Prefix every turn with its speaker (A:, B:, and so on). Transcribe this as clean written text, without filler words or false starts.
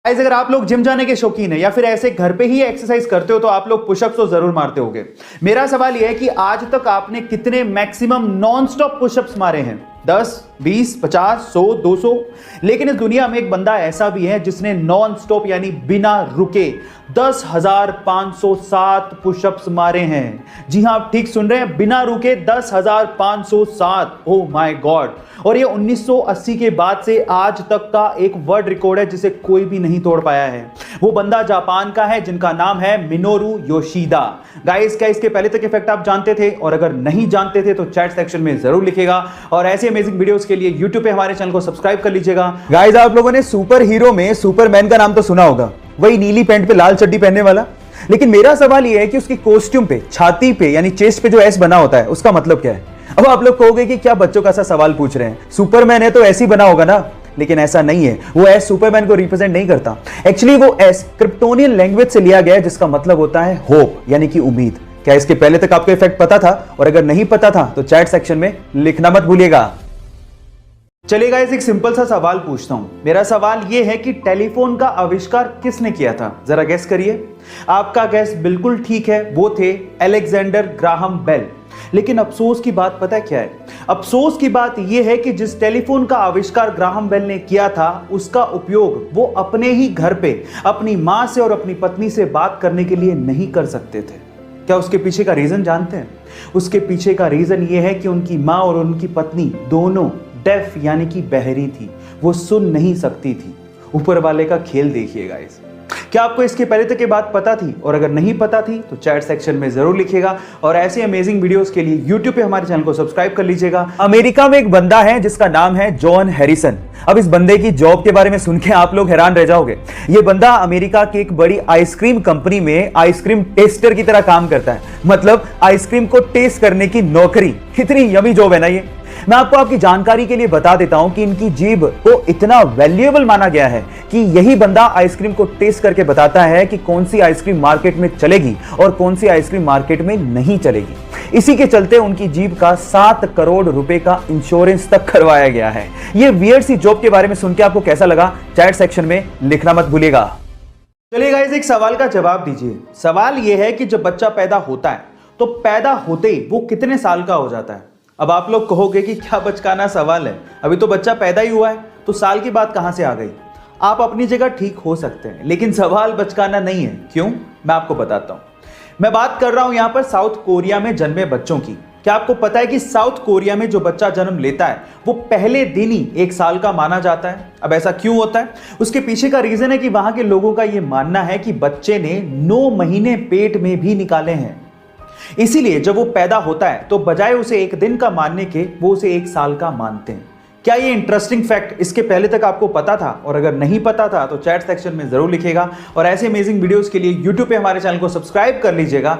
A: Guys, अगर आप लोग जिम जाने के शौकीन है या फिर ऐसे घर पे ही एक्सरसाइज करते हो तो आप लोग पुशअप्स तो जरूर मारते होगे। मेरा सवाल यह है कि आज तक आपने कितने मैक्सिमम नॉन स्टॉप पुशअप्स मारे हैं? 10, 20, 50, 100, 200। लेकिन इस दुनिया में एक बंदा ऐसा भी है जिसने नॉन स्टॉप यानी बिना रुके 10,507 पुशअप्स मारे हैं। जी हां, आप ठीक सुन रहे हैं, बिना रुके 10,507। Oh my God. और ये 1980 के बाद से आज तक का एक वर्ल्ड रिकॉर्ड है जिसे कोई भी नहीं तोड़ पाया है। वो बंदा जापान का है जिनका नाम है मिनोरू योशिदा। गाइस, क्या इसके पहले तक इफेक्ट आप जानते थे? और अगर नहीं जानते थे तो चैट सेक्शन में जरूर लिखेगा। और ऐसे अमेजिंग वीडियोस के लिए यूट्यूब पे हमारे चैनल को सब्सक्राइब कर लीजिएगा।
B: गाइस, आप लोगों ने सुपर हीरो में सुपरमैन का नाम तो सुना होगा, वही नीली पैंट पे लाल चड्डी पहनने वाला। लेकिन मेरा सवाल यह है कि उसकी कॉस्ट्यूम पे, छाती पे यानी चेस्ट पे जो एस बना होता है उसका मतलब क्या है? अब आप लोग कहोगे कि क्या बच्चों का सा सवाल पूछ रहे हैं, सुपरमैन है तो ऐसे ही बना होगा ना। लेकिन ऐसा नहीं है, वो एस सुपरमैन को रिप्रेजेंट नहीं करता। एक्चुअली वो एस क्रिप्टोनियन लैंग्वेज से लिया गया है जिसका मतलब होता है होप यानी कि उम्मीद। क्या इसके पहले तक आपको इफेक्ट पता था? और अगर नहीं पता था तो चैट सेक्शन में लिखना मत भूलिएगा।
A: चलिए गाइस, एक सिंपल सा सवाल पूछता हूं। मेरा सवाल यह है कि टेलीफोन का आविष्कार किसने किया था? जरा गैस करिए। आपका गैस बिल्कुल ठीक है, वो थे अलेक्जेंडर ग्राहम बेल। लेकिन अफसोस की बात पता है क्या है? अफसोस की बात यह है कि जिस टेलीफोन का आविष्कार ग्राहम बेल ने किया था उसका उपयोग वो अपने ही घर पे अपनी मां से और अपनी पत्नी से बात करने के लिए नहीं कर सकते थे। क्या उसके पीछे का रीजन जानते हैं? उसके पीछे का रीजन यह है कि उनकी मां और उनकी पत्नी दोनों डेफ यानी कि बहरी थी, वो सुन नहीं सकती थी। ऊपर वाले का खेल देखिए गाइस। क्या आपको इसके पहले तक ये बात पता थी? और अगर नहीं पता थी तो चैट सेक्शन में जरूर लिखिएगा। और ऐसे अमेजिंग वीडियोस के लिए यूट्यूब पे हमारे चैनल को सब्सक्राइब कर लीजिएगा।
B: अमेरिका में एक बंदा है जिसका नाम है जॉन हैरिसन। अब इस बंदे की जॉब के बारे में सुन के आप लोग हैरान रह जाओगे। ये बंदा अमेरिका की एक बड़ी आइसक्रीम कंपनी में आइसक्रीम टेस्टर की तरह काम करता है। मतलब आइसक्रीम को टेस्ट करने की नौकरी। कितनी यमी जॉब है ना ये। मैं आपको आपकी जानकारी के लिए बता देता हूं कि इनकी जीभ को इतना वैल्यूएबल माना गया है कि यही बंदा आइसक्रीम को टेस्ट करके बताता है कि कौन सी आइसक्रीम मार्केट में चलेगी और कौन सी आइसक्रीम मार्केट में नहीं चलेगी। इसी के चलते उनकी जीभ का 7 करोड़ रुपए का इंश्योरेंस तक करवाया गया है। ये वियर्ड सी जॉब के बारे में सुन के आपको कैसा लगा? चैट सेक्शन में लिखना मत भूलिएगा।
A: चलिए गाइस, एक सवाल का जवाब दीजिए। सवाल यह है कि जब बच्चा पैदा होता है तो पैदा होते ही वो कितने साल का हो जाता है? अब आप लोग कहोगे कि क्या बचकाना सवाल है, अभी तो बच्चा पैदा ही हुआ है तो साल की बात कहां से आ गई? आप अपनी जगह ठीक हो सकते हैं, लेकिन सवाल बचकाना नहीं है। क्यों? मैं आपको बताता हूं। मैं बात कर रहा हूं यहां पर साउथ कोरिया में जन्मे बच्चों की। क्या आपको पता है कि साउथ कोरिया में जो बच्चा जन्म लेता है वो पहले दिन ही 1 साल का माना जाता है? अब ऐसा क्यों होता है? उसके पीछे का रीजन है कि वहां के लोगों का यह मानना है कि बच्चे ने 9 महीने पेट में भी निकाले हैं। इसीलिए जब वो पैदा होता है तो बजाय उसे 1 दिन का मानने के वो उसे 1 साल का मानते हैं। क्या ये इंटरेस्टिंग फैक्ट इसके पहले तक आपको पता था? और अगर नहीं पता था तो चैट सेक्शन में जरूर लिखेगा। और ऐसे अमेजिंग वीडियोस के लिए यूट्यूब पे हमारे चैनल को सब्सक्राइब कर लीजिएगा।